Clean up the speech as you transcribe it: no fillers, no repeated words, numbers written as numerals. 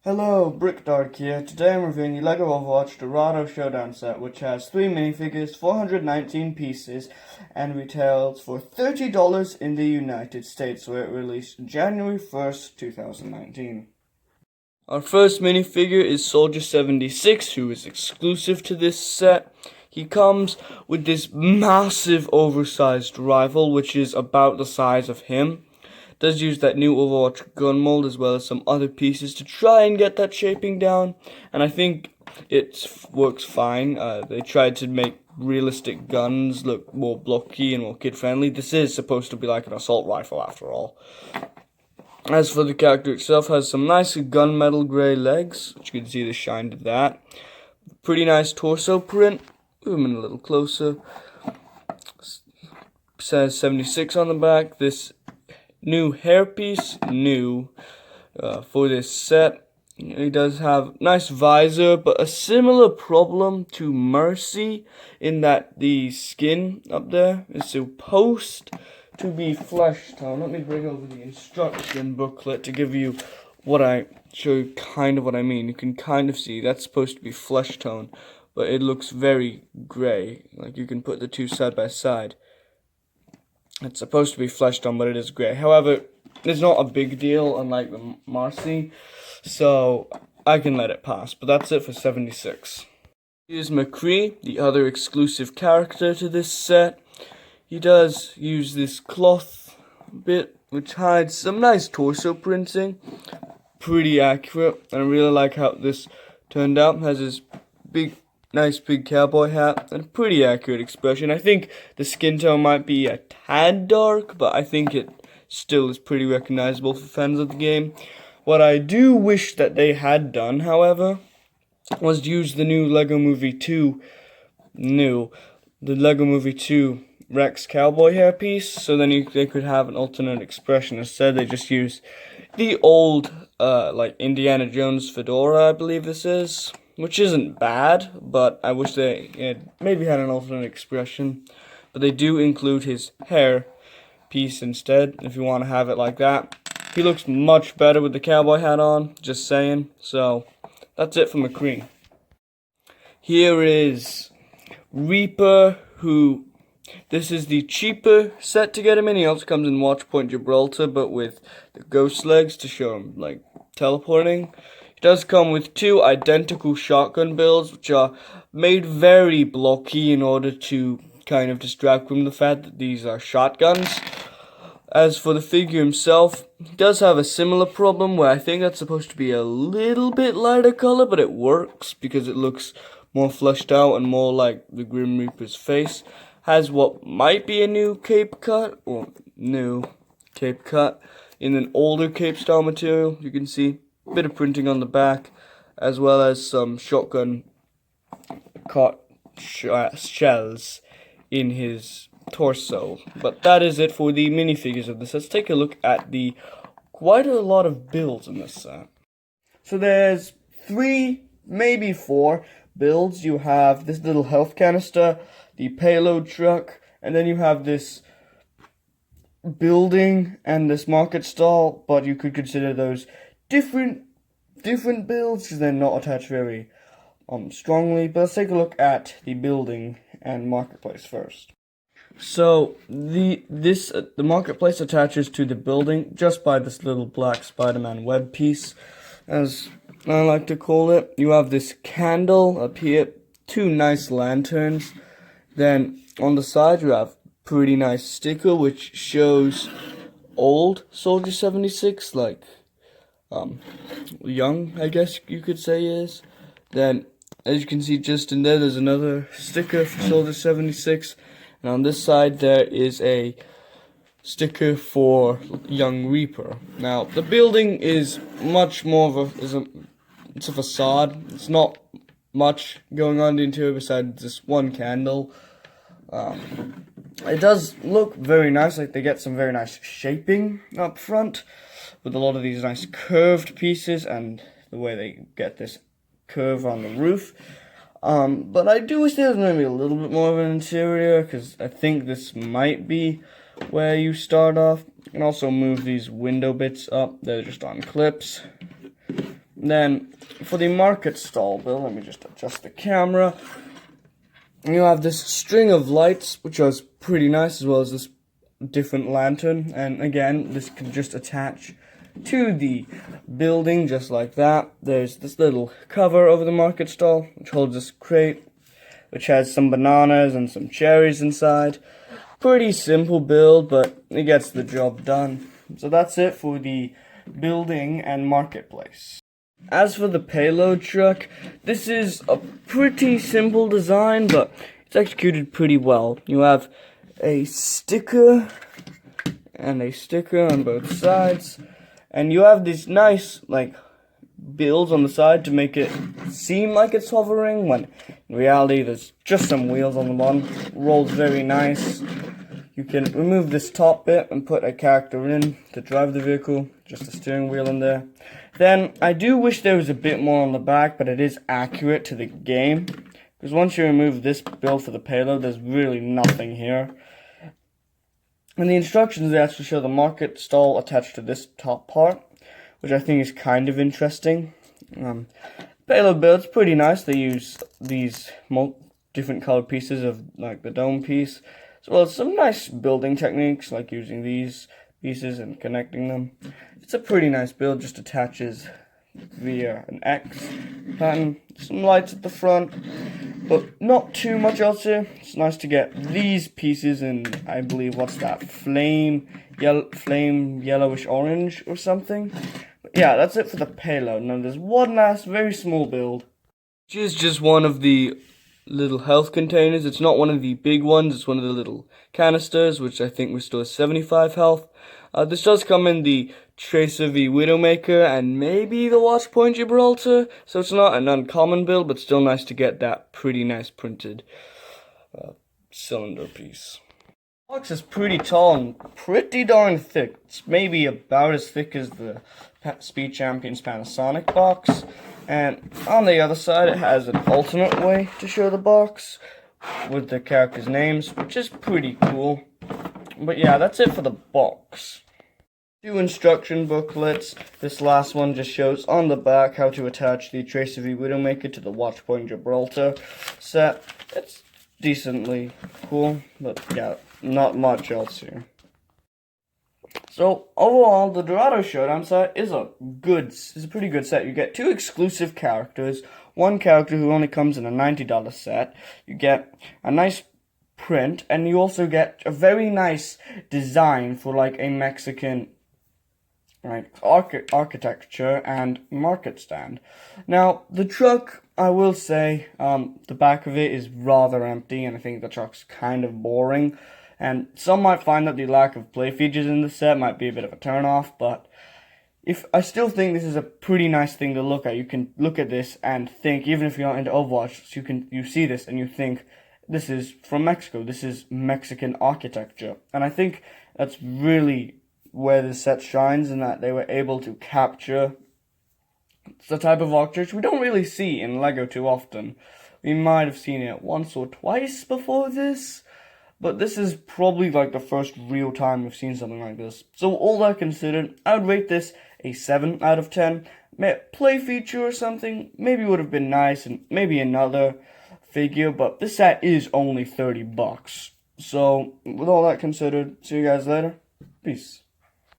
Hello, Brickdark here. Today I'm reviewing the LEGO Overwatch Dorado Showdown set, which has 3 minifigures, 419 pieces, and retails for $30 in the United States, where it released January 1st, 2019. Our first minifigure is Soldier 76, who is exclusive to this set. He comes with this massive oversized rifle, which is about the size of him. Does use that new Overwatch gun mold as well as some other pieces to try and get that shaping down, and I think it works fine. They tried to make realistic guns look more blocky and more kid-friendly. This is supposed to be like an assault rifle after all. As for the character itself, has some nice gunmetal grey legs, which you can see the shine to that. Pretty nice torso print. Zoom in a little closer. Says 76 on the back. This new hairpiece, for this set. He does have nice visor, but a similar problem to Mercy in that the skin up there is supposed to be flesh tone. Let me bring over the instruction booklet to give you show you kind of what I mean. You can kind of see that's supposed to be flesh tone, but it looks very gray. Like you can put the two side by side. It's supposed to be flesh tone, but it is grey. However, it's not a big deal, unlike the Marcy, so I can let it pass. But that's it for 76. Here's McCree, the other exclusive character to this set. He does use this cloth bit, which hides some nice torso printing. Pretty accurate, and I really like how this turned out. Has this nice big cowboy hat and a pretty accurate expression. I think the skin tone might be a tad dark, but I think it still is pretty recognizable for fans of the game. What I do wish that they had done, however, was use the new LEGO Movie 2 Rex cowboy hairpiece, so then they could have an alternate expression. Instead, they just use the old like Indiana Jones fedora, I believe this is. Which isn't bad, but I wish they maybe had an alternate expression. But they do include his hair piece instead, if you want to have it like that. He looks much better with the cowboy hat on, just saying. So, that's it for McCree. Here is Reaper, this is the cheaper set to get him in. He also comes in Watch Point Gibraltar, but with the ghost legs to show him, like, teleporting. Does come with two identical shotgun builds, which are made very blocky in order to kind of distract from the fact that these are shotguns. As for the figure himself, he does have a similar problem where I think that's supposed to be a little bit lighter color, but it works because it looks more fleshed out and more like the Grim Reaper's face. Has what might be a new cape cut in an older cape style material, you can see. Bit of printing on the back, as well as some shotgun shells in his torso. But that is it for the minifigures of this. Let's take a look at quite a lot of builds in this set. So there's 3, maybe 4 builds. You have this little health canister, the Payload Truck, and then you have this building and this market stall, but you could consider those different builds because they're not attached very strongly. But let's take a look at the building and marketplace first. So the marketplace attaches to the building just by this little black Spider-Man web piece, as I like to call it. You have this candle up here, 2 nice lanterns. Then on the side you have pretty nice sticker which shows old Soldier 76, like young, I guess you could say is. Then, as you can see just in there's another sticker for Soldier 76. And on this side, there is a sticker for Young Reaper. Now, the building is much more of it's a facade. It's not much going on in the interior besides this one candle. It does look very nice, like they get some very nice shaping up front, with a lot of these nice curved pieces and the way they get this curve on the roof. But I do wish there was maybe a little bit more of an interior, because I think this might be where you start off. You can also move these window bits up. They're just on clips. Then for the market stall build, let me just adjust the camera. You have this string of lights, which is pretty nice, as well as this different lantern. And again, this can just attach to the building just like that. There's this little cover over the market stall, which holds this crate, which has some bananas and some cherries inside. Pretty simple build, but it gets the job done. So that's it for the building and marketplace. As for the payload truck, this is a pretty simple design, but it's executed pretty well. You have a sticker and a sticker on both sides, and you have these nice like builds on the side to make it seem like it's hovering, when in reality there's just some wheels on the bottom. Rolls very nice. You can remove this top bit and put a character in to drive the vehicle, just a steering wheel in there. Then, I do wish there was a bit more on the back, but it is accurate to the game. Because once you remove this build for the payload, there's really nothing here. And the instructions, they actually show the market stall attached to this top part, which I think is kind of interesting. Payload build's pretty nice. They use these different colored pieces of like the dome piece, as well as some nice building techniques, like using these pieces and connecting them. It's a pretty nice build, just attaches via an X pattern. Some lights at the front, but not too much else here. It's nice to get these pieces in, I believe, what's that, flame yellowish orange or something. But yeah, that's it for the payload. Now there's one last very small build, which is just one of the little health containers. It's not one of the big ones, it's one of the little canisters, which I think restores 75 health. This does come in the Tracer v Widowmaker and maybe the Watchpoint Gibraltar, so it's not an uncommon build, but still nice to get that pretty nice printed cylinder piece. The box is pretty tall and pretty darn thick. It's maybe about as thick as the Speed Champions Panasonic box. And on the other side, it has an alternate way to show the box with the characters' names, which is pretty cool. But yeah, that's it for the box. 2 instruction booklets. This last one just shows on the back how to attach the Tracer v Widowmaker to the Watchpoint Gibraltar set. It's decently cool, but yeah, not much else here. So overall, the Dorado Showdown set is a pretty good set. You get 2 exclusive characters, one character who only comes in a $90 set. You get a nice print, and you also get a very nice design for like a Mexican architecture and market stand. Now the truck, I will say, the back of it is rather empty, and I think the truck's kind of boring. And some might find that the lack of play features in the set might be a bit of a turn-off, but I still think this is a pretty nice thing to look at. You can look at this and think, even if you're not into Overwatch, you see this and you think, this is from Mexico, this is Mexican architecture. And I think that's really where the set shines, in that they were able to capture the type of architecture we don't really see in LEGO too often. We might have seen it once or twice before this, but this is probably like the first real time we've seen something like this. So all that considered, I would rate this a 7 out of 10. Play feature or something maybe would have been nice, and maybe another figure, but this set is only $30. So with all that considered, see you guys later. Peace.